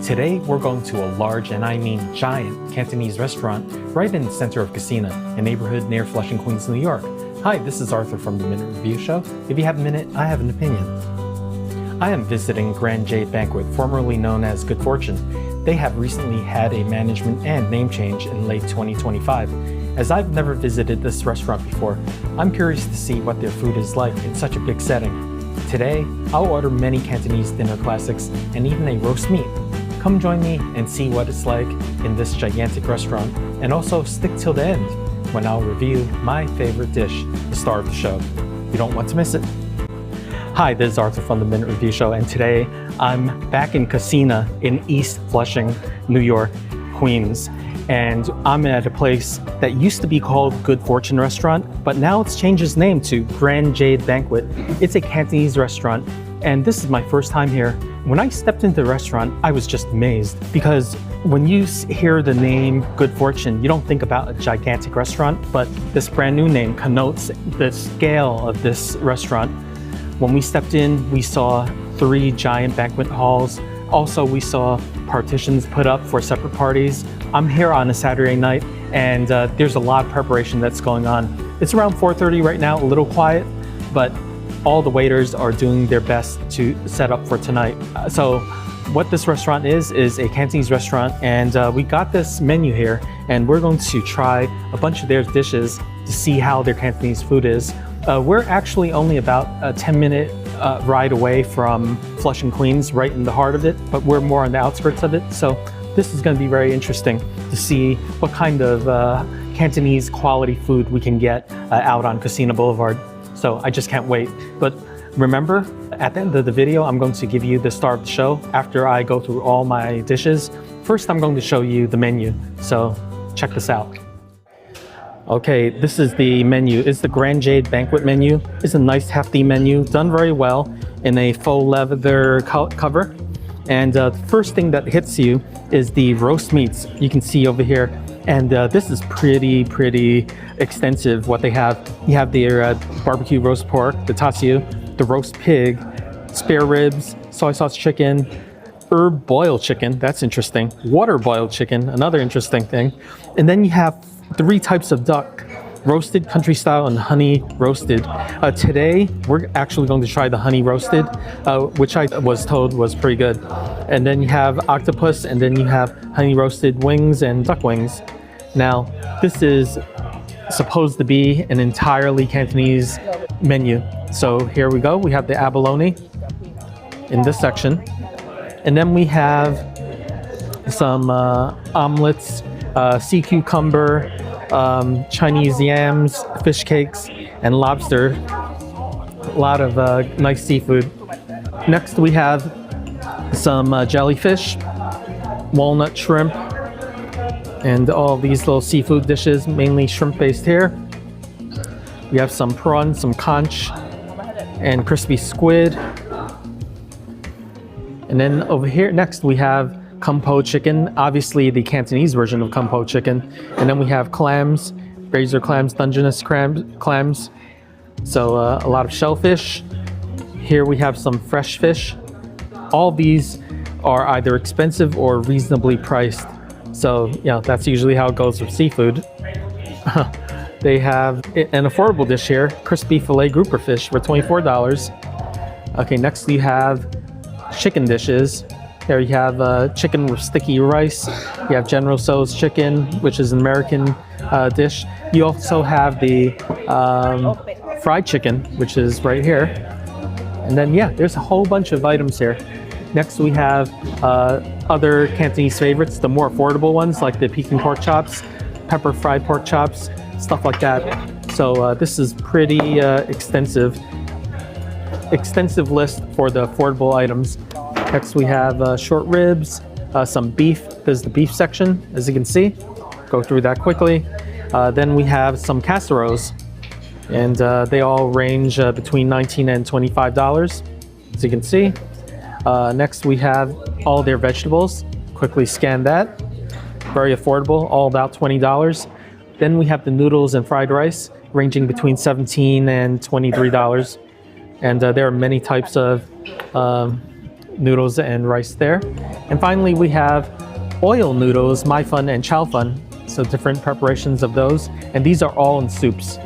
Today, we're going to a large, and I mean giant, Cantonese restaurant right in the center of Kissena, a neighborhood near Flushing, Queens, New York. Hi, this is Arthur from the Minute Review Show. If you have a minute, I have an opinion. I am visiting Grand Jade Banquet, formerly known as Good Fortune. They have recently had a management and name change in late 2025. As I've never visited this restaurant before, I'm curious to see what their food is like in such a big setting. Today, I'll order many Cantonese dinner classics and even a roast meat. Come join me and see what it's like in this gigantic restaurant, and also stick till the end when I'll review my favorite dish, the star of the show. You don't want to miss it. Hi, this is Arthur from the Minute Review Show, and today I'm back in Kissena in East Flushing, New York, Queens. And I'm at a place that used to be called Good Fortune Restaurant, but now it's changed its name to Grand Jade Banquet. It's a Cantonese restaurant, and this is my first time here. When I stepped into the restaurant, I was just amazed, because when you hear the name Good Fortune, you don't think about a gigantic restaurant, but this brand new name connotes the scale of this restaurant. When we stepped in, we saw 3 giant banquet halls. Also, we saw partitions put up for separate parties. I'm here on a Saturday night, and there's a lot of preparation that's going on. It's around 4:30 right now, a little quiet, but all the waiters are doing their best to set up for tonight. So what this restaurant is a Cantonese restaurant, and we got this menu here, and we're going to try a bunch of their dishes to see how their Cantonese food is. We're actually only about a 10-minute ride away from Flushing, Queens, right in the heart of it, but we're more on the outskirts of it. So this is going to be very interesting to see what kind of Cantonese quality food we can get out on Kissena Boulevard. So I just can't wait. But remember, at the end of the video, I'm going to give you the star of the show after I go through all my dishes. First, I'm going to show you the menu. So check this out. Okay, this is the menu. It's the Grand Jade Banquet menu. It's a nice hefty menu, done very well in a faux leather cover. And the first thing that hits you is the roast meats you can see over here. And this is pretty extensive what they have. You have their barbecue roast pork, the tatsu, the roast pig, spare ribs, soy sauce chicken, herb boiled chicken, that's interesting, water boiled chicken, another interesting thing. And then you have 3 types of duck, roasted, country style, and honey roasted. Today, we're actually going to try the honey roasted, which I was told was pretty good. And then you have octopus, and then you have honey roasted wings and duck wings. Now, this is supposed to be an entirely Cantonese menu. So here we go. We have the abalone in this section. And then we have some omelets, sea cucumber, Chinese yams, fish cakes, and lobster. A lot of nice seafood. Next we have some jellyfish, walnut shrimp, and all these little seafood dishes, mainly shrimp based here. We have some prawn, some conch, and crispy squid. And then over here next we have kung po chicken, obviously the Cantonese version of kung po chicken. And then we have clams, razor clams, Dungeness clams. So a lot of shellfish. Here we have some fresh fish. All these are either expensive or reasonably priced. So yeah, that's usually how it goes with seafood. They have an affordable dish here, crispy filet grouper fish for $24. Okay, next you have chicken dishes. Here you have chicken with sticky rice. You have General Tso's chicken, which is an American dish. You also have the fried chicken, which is right here. And then yeah, there's a whole bunch of items here. Next we have other Cantonese favorites, the more affordable ones like the Peking pork chops, pepper fried pork chops, stuff like that. So this is pretty extensive list for the affordable items. Next we have short ribs, some beef. This is the beef section, as you can see. Go through that quickly. Then we have some casseroles, and they all range between $19 and $25, as you can see. Next we have all their vegetables. Quickly scan that. Very affordable, all about $20. Then we have the noodles and fried rice, ranging between $17 and $23. And there are many types of noodles and rice there. And finally, we have oil noodles, mai fun and chow fun. So different preparations of those. And these are all in soups.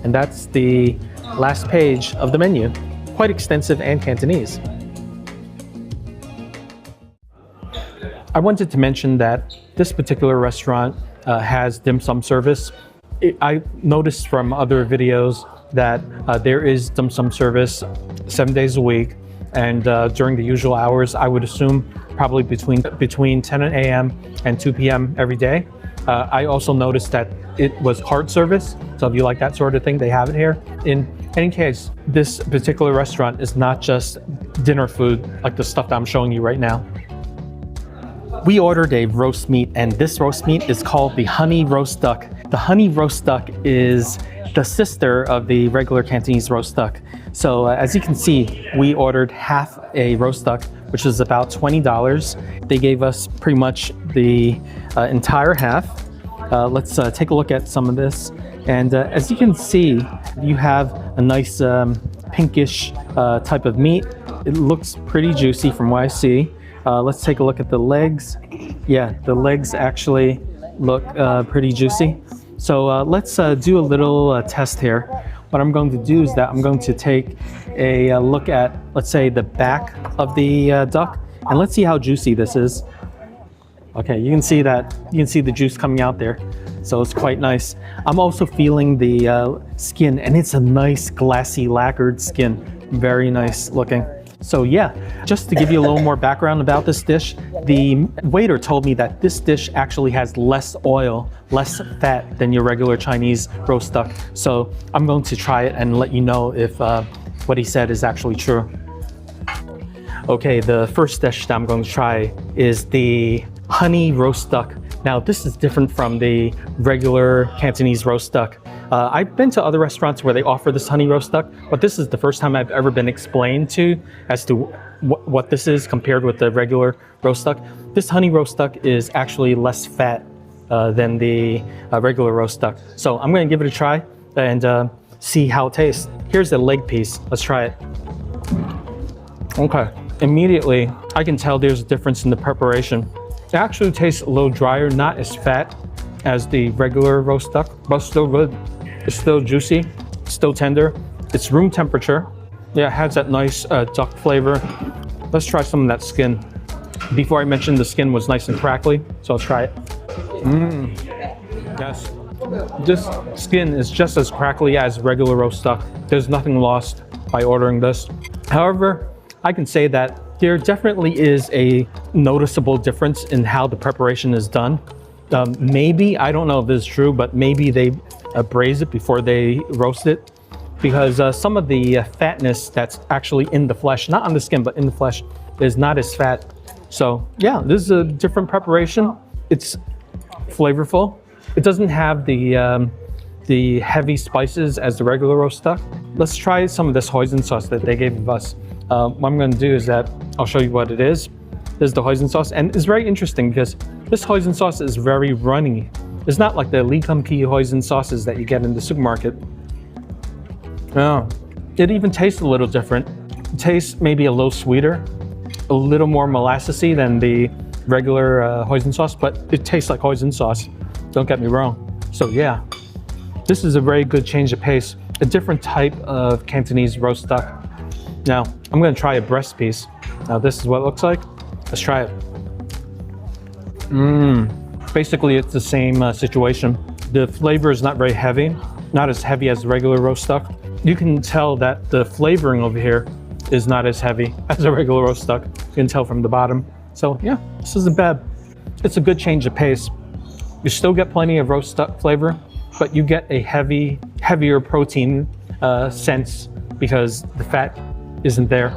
And that's the last page of the menu. Quite extensive and Cantonese. I wanted to mention that this particular restaurant has dim sum service. I noticed from other videos that there is dim sum service 7 days a week, and during the usual hours, I would assume probably between 10 a.m. and 2 p.m. every day. I also noticed that it was card service, so if you like that sort of thing, they have it here. In any case, this particular restaurant is not just dinner food like the stuff that I'm showing you right now. We ordered a roast meat, and this roast meat is called the honey roast duck. The honey roast duck is the sister of the regular Cantonese roast duck. So as you can see, we ordered half a roast duck, which is about $20. They gave us pretty much the entire half. Let's take a look at some of this. And as you can see, you have a nice pinkish type of meat. It looks pretty juicy from what I see. Let's take a look at the legs. Yeah, the legs actually look pretty juicy. So let's do a little test here. What I'm going to do is that I'm going to take a look at, let's say, the back of the duck, and let's see how juicy this is. Okay, you can see the juice coming out there. So it's quite nice. I'm also feeling the skin, and it's a nice glassy lacquered skin. Very nice looking. So yeah, just to give you a little more background about this dish, the waiter told me that this dish actually has less oil, less fat than your regular Chinese roast duck. So I'm going to try it and let you know if what he said is actually true. Okay, the first dish that I'm going to try is the honey roast duck. Now this is different from the regular Cantonese roast duck. I've been to other restaurants where they offer this honey roast duck, but this is the first time I've ever been explained to as to what this is compared with the regular roast duck. This honey roast duck is actually less fat than the regular roast duck. So I'm going to give it a try and see how it tastes. Here's the leg piece. Let's try it. Okay, immediately I can tell there's a difference in the preparation. It actually tastes a little drier, not as fat as the regular roast duck, but still good. It's still juicy, still tender. It's room temperature. Yeah, it has that nice duck flavor. Let's try some of that skin. Before I mentioned the skin was nice and crackly, so let's try it. Yes, this skin is just as crackly as regular roast duck. There's nothing lost by ordering this. However, I can say that there definitely is a noticeable difference in how the preparation is done. Maybe, I don't know if this is true, but maybe they braise it before they roast it, because some of the fatness that's actually in the flesh, not on the skin, but in the flesh, is not as fat. So yeah, this is a different preparation. It's flavorful. It doesn't have the heavy spices as the regular roast duck. Let's try some of this hoisin sauce that they gave us. What I'm going to do is that I'll show you what it is. This is the hoisin sauce, and it's very interesting because this hoisin sauce is very runny. It's not like the Lee Kum Kee hoisin sauces that you get in the supermarket. Oh, it even tastes a little different. It tastes maybe a little sweeter, a little more molassesy than the regular hoisin sauce, but it tastes like hoisin sauce. Don't get me wrong. So yeah, this is a very good change of pace. A different type of Cantonese roast duck. Now, I'm going to try a breast piece. Now, this is what it looks like. Let's try it. Basically, it's the same situation. The flavor is not very heavy, not as heavy as regular roast duck. You can tell that the flavoring over here is not as heavy as a regular roast duck. You can tell from the bottom. So yeah, this isn't bad. It's a good change of pace. You still get plenty of roast duck flavor, but you get a heavier protein sense because the fat isn't there.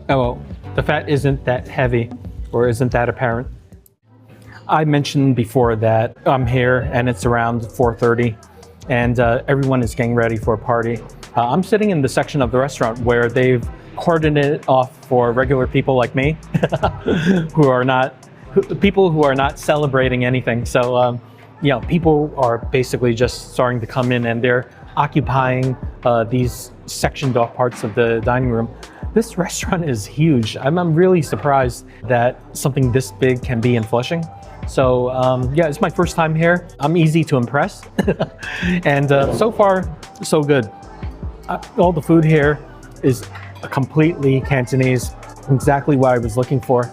Oh, well, the fat isn't that heavy or isn't that apparent. I mentioned before that I'm here and it's around 4:30 and everyone is getting ready for a party. I'm sitting in the section of the restaurant where they've cordoned it off for regular people like me who are not celebrating anything. So you know, people are basically just starting to come in and they're occupying these sectioned off parts of the dining room. This restaurant is huge. I'm really surprised that something this big can be in Flushing. So yeah, it's my first time here. I'm easy to impress. And so far, so good. All the food here is completely Cantonese, exactly what I was looking for.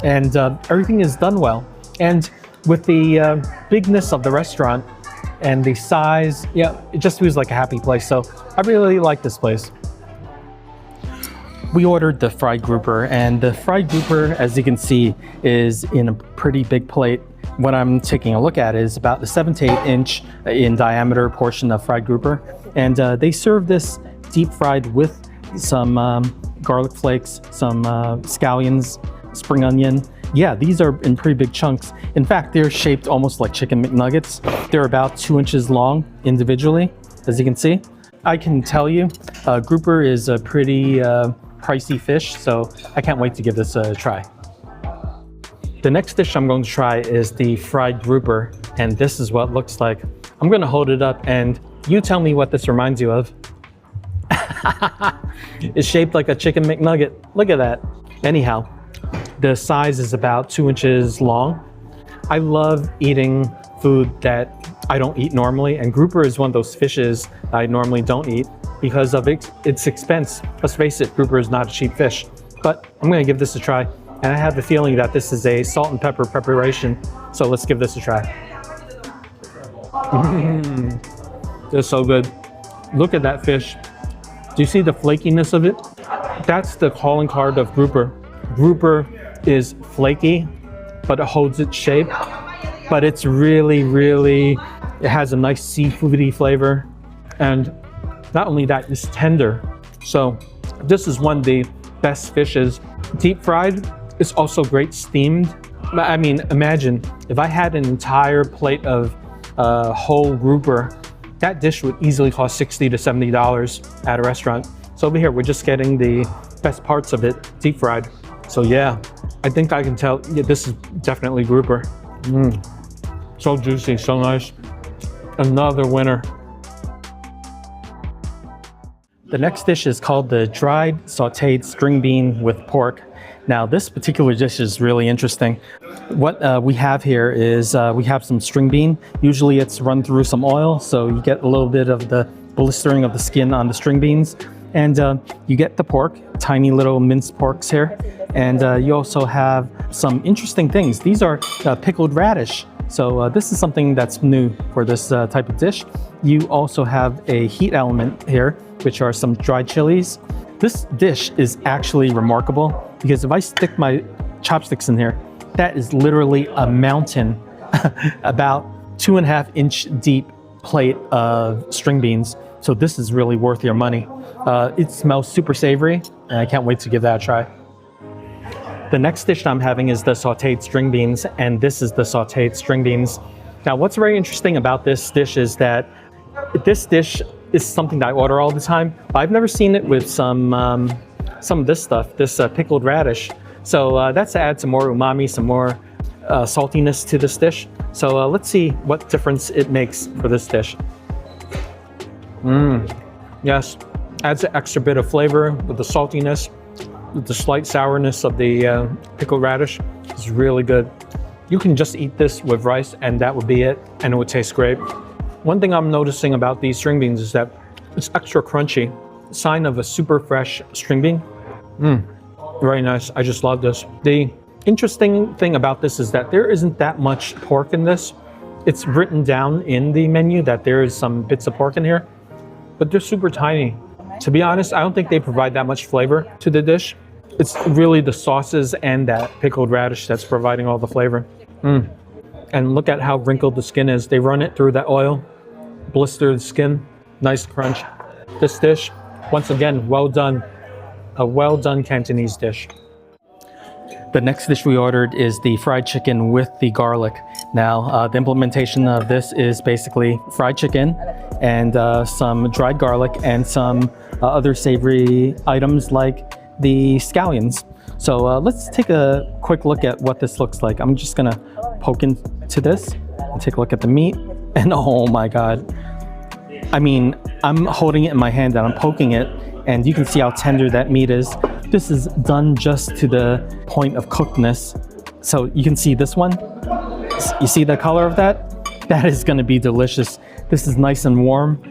And everything is done well. And with the bigness of the restaurant and the size, yeah, it just feels like a happy place. So I really like this place. We ordered the fried grouper, and the fried grouper, as you can see, is in a pretty big plate. What I'm taking a look at is about the 7 to 8 inch in diameter portion of fried grouper. And they serve this deep fried with some garlic flakes, some scallions, spring onion. Yeah, these are in pretty big chunks. In fact, they're shaped almost like chicken McNuggets. They're about 2 inches long individually, as you can see. I can tell you, grouper is a pretty pricey fish, so I can't wait to give this a try. The next dish I'm going to try is the fried grouper, and this is what it looks like. I'm going to hold it up and you tell me what this reminds you of. It's shaped like a chicken McNugget. Look at that. Anyhow, the size is about 2 inches long. I love eating food that I don't eat normally, and grouper is one of those fishes I normally don't eat because of its expense. Let's face it, grouper is not a cheap fish, but I'm going to give this a try. And I have the feeling that this is a salt and pepper preparation, so let's give this a try. It's so good. Look at that fish. Do you see the flakiness of it? That's the calling card of grouper. Grouper is flaky, but it holds its shape. But it's really, it has a nice seafoody flavor. And not only that, it's tender. So this is one of the best fishes. Deep fried, it's also great steamed. I mean, imagine if I had an entire plate of whole grouper, that dish would easily cost $60 to $70 at a restaurant. So over here, we're just getting the best parts of it, deep fried. So yeah, I think I can tell, yeah, this is definitely grouper. So juicy, so nice. Another winner. The next dish is called the dried sauteed string bean with pork. Now this particular dish is really interesting. What we have here is we have some string bean. Usually it's run through some oil, so you get a little bit of the blistering of the skin on the string beans. And you get the pork, tiny little minced porks here. And you also have some interesting things. These are pickled radish. So this is something that's new for this type of dish. You also have a heat element here, which are some dried chilies. This dish is actually remarkable because if I stick my chopsticks in here, that is literally a mountain, about 2.5 inch deep plate of string beans. So this is really worth your money. It smells super savory, and I can't wait to give that a try. The next dish I'm having is the sauteed string beans, and this is the sauteed string beans. Now, what's very interesting about this dish is that this dish is something that I order all the time, but I've never seen it with some of this stuff, this pickled radish. So that's to add some more umami, some more saltiness to this dish. So let's see what difference it makes for this dish. Yes, adds an extra bit of flavor with the saltiness, with the slight sourness of the pickled radish. It's really good. You can just eat this with rice and that would be it, and it would taste great. One thing I'm noticing about these string beans is that it's extra crunchy. Sign of a super fresh string bean. Very nice. I just love this. The interesting thing about this is that there isn't that much pork in this. It's written down in the menu that there is some bits of pork in here, but they're super tiny. To be honest, I don't think they provide that much flavor to the dish. It's really the sauces and that pickled radish that's providing all the flavor. And look at how wrinkled the skin is. They run it through that oil, blister the skin, nice crunch. This dish, once again, well done. A well done Cantonese dish. The next dish we ordered is the fried chicken with the garlic. Now, the implementation of this is basically fried chicken and some dried garlic and some other savory items like the scallions. So let's take a quick look at what this looks like. I'm just gonna poke into this and take a look at the meat. And oh my God. I mean, I'm holding it in my hand and I'm poking it, and you can see how tender that meat is. This is done just to the point of cookedness. So you can see this one. You see the color of that? That is going to be delicious. This is nice and warm.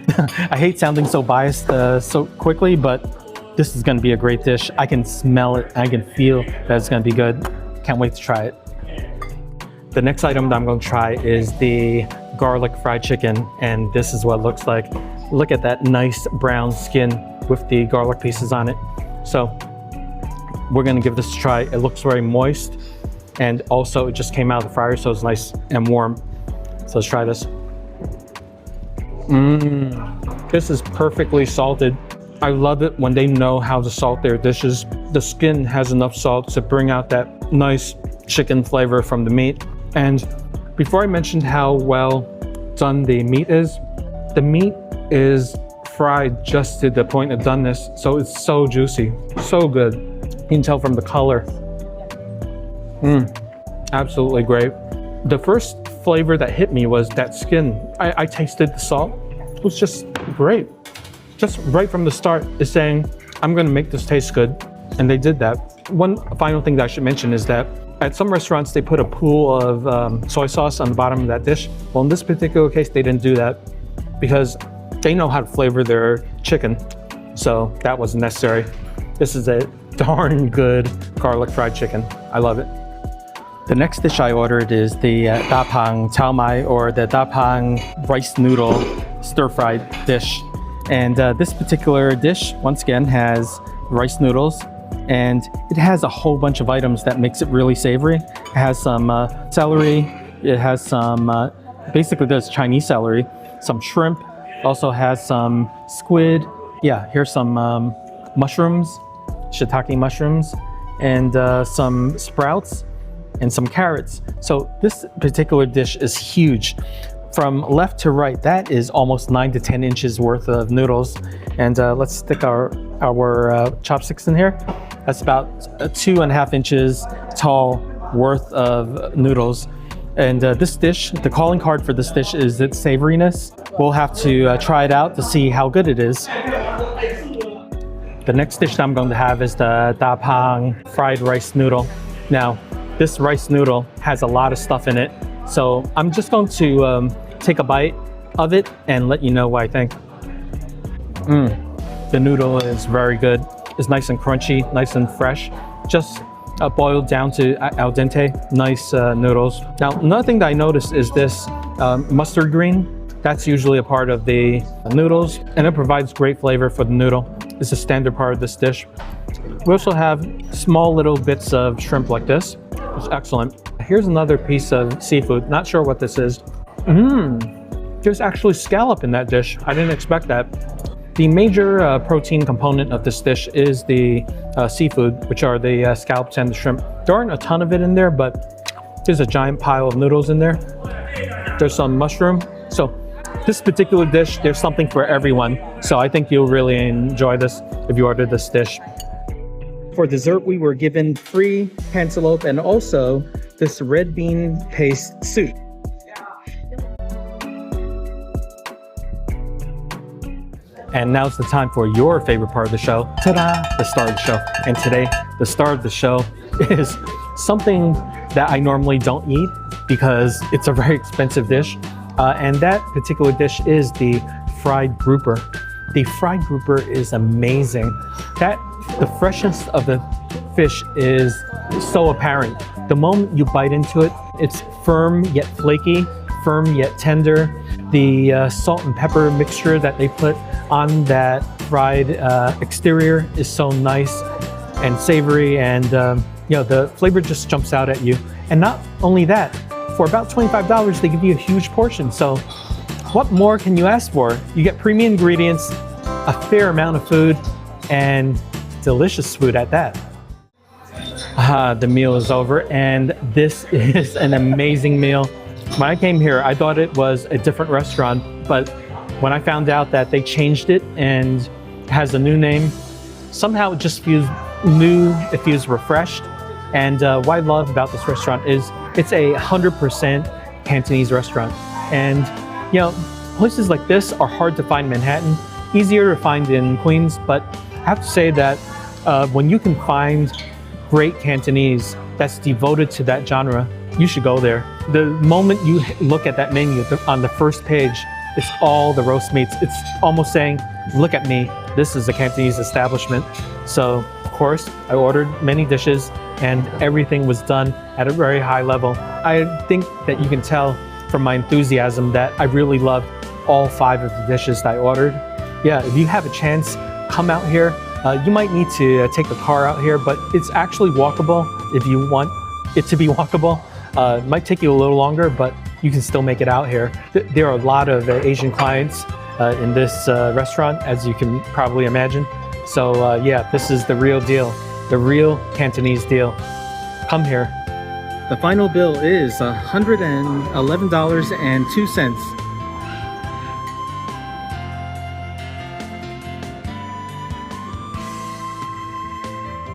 I hate sounding so biased so quickly, but this is going to be a great dish. I can smell it. I can feel that it's going to be good. Can't wait to try it. The next item that I'm going to try is the garlic fried chicken, and this is what it looks like. Look at that nice brown skin with the garlic pieces on it. So we're going to give this a try. It looks very moist, and also it just came out of the fryer, so it's nice and warm. So let's try this. This is perfectly salted. I love it when they know how to salt their dishes. The skin has enough salt to bring out that nice chicken flavor from the meat. And before I mentioned how well done the meat is fried just to the point of doneness. So it's so juicy, so good. You can tell from the color. Absolutely great. The first flavor that hit me was that skin. I tasted the salt. It was just great. Just right from the start is saying, I'm gonna make this taste good. And they did that. One final thing that I should mention is that at some restaurants, they put a pool of soy sauce on the bottom of that dish. Well, in this particular case, they didn't do that because they know how to flavor their chicken. So that wasn't necessary. This is a darn good garlic fried chicken. I love it. The next dish I ordered is the Tai Peng Chao Mai, or the Tai Peng rice noodle stir-fried dish. And this particular dish, once again, has rice noodles, and it has a whole bunch of items that makes it really savory. It has some celery, it has some, basically there's Chinese celery, some shrimp, also has some squid. Yeah, here's some mushrooms, shiitake mushrooms, and some sprouts, and some carrots. So this particular dish is huge. From left to right, that is almost 9 to 10 inches worth of noodles. And let's stick our chopsticks in here. That's about 2.5 inches tall worth of noodles. And this dish, the calling card for this dish is its savoriness. We'll have to try it out to see how good it is. The next dish that I'm going to have is the Tai Peng fried rice noodle. Now, this rice noodle has a lot of stuff in it. So I'm just going to take a bite of it and let you know what I think. The noodle is very good. It's nice and crunchy, nice and fresh. Just boiled down to al dente, nice noodles. Now, another thing that I noticed is this mustard green. That's usually a part of the noodles, and it provides great flavor for the noodle. It's a standard part of this dish. We also have small little bits of shrimp like this. It's excellent. Here's another piece of seafood. Not sure what this is. There's actually scallop in that dish. I didn't expect that. The major protein component of this dish is the seafood, which are the scallops and the shrimp. There aren't a ton of it in there, but there's a giant pile of noodles in there. There's some mushroom. So this particular dish, there's something for everyone. So I think you'll really enjoy this if you order this dish. For dessert, we were given free cantaloupe and also this red bean paste soup. And now's the time for your favorite part of the show. Ta-da! The star of the show. And today, the star of the show is something that I normally don't eat because it's a very expensive dish. And that particular dish is the fried grouper. The fried grouper is amazing. The freshness of the fish is so apparent. The moment you bite into it, it's firm yet flaky, firm yet tender. The salt and pepper mixture that they put on that fried exterior is so nice and savory, and the flavor just jumps out at you. And not only that, for about $25, they give you a huge portion. So what more can you ask for? You get premium ingredients, a fair amount of food, and delicious food at that. The meal is over, and this is an amazing meal. When I came here, I thought it was a different restaurant, but when I found out that they changed it and has a new name, somehow it just feels new, it feels refreshed. And what I love about this restaurant is it's a 100% Cantonese restaurant. And places like this are hard to find in Manhattan, easier to find in Queens, but I have to say that When you can find great Cantonese that's devoted to that genre, you should go there. The moment you look at that menu on the first page, it's all the roast meats. It's almost saying, look at me, this is a Cantonese establishment. So, of course, I ordered many dishes and everything was done at a very high level. I think that you can tell from my enthusiasm that I really loved all 5 of the dishes that I ordered. Yeah, if you have a chance, come out here. You might need to take the car out here, but it's actually walkable if you want it to be walkable. It might take you a little longer, but you can still make it out here. There are a lot of Asian clients in this restaurant, as you can probably imagine. So yeah, this is the real deal, the real Cantonese deal. Come here. The final bill is $111.02.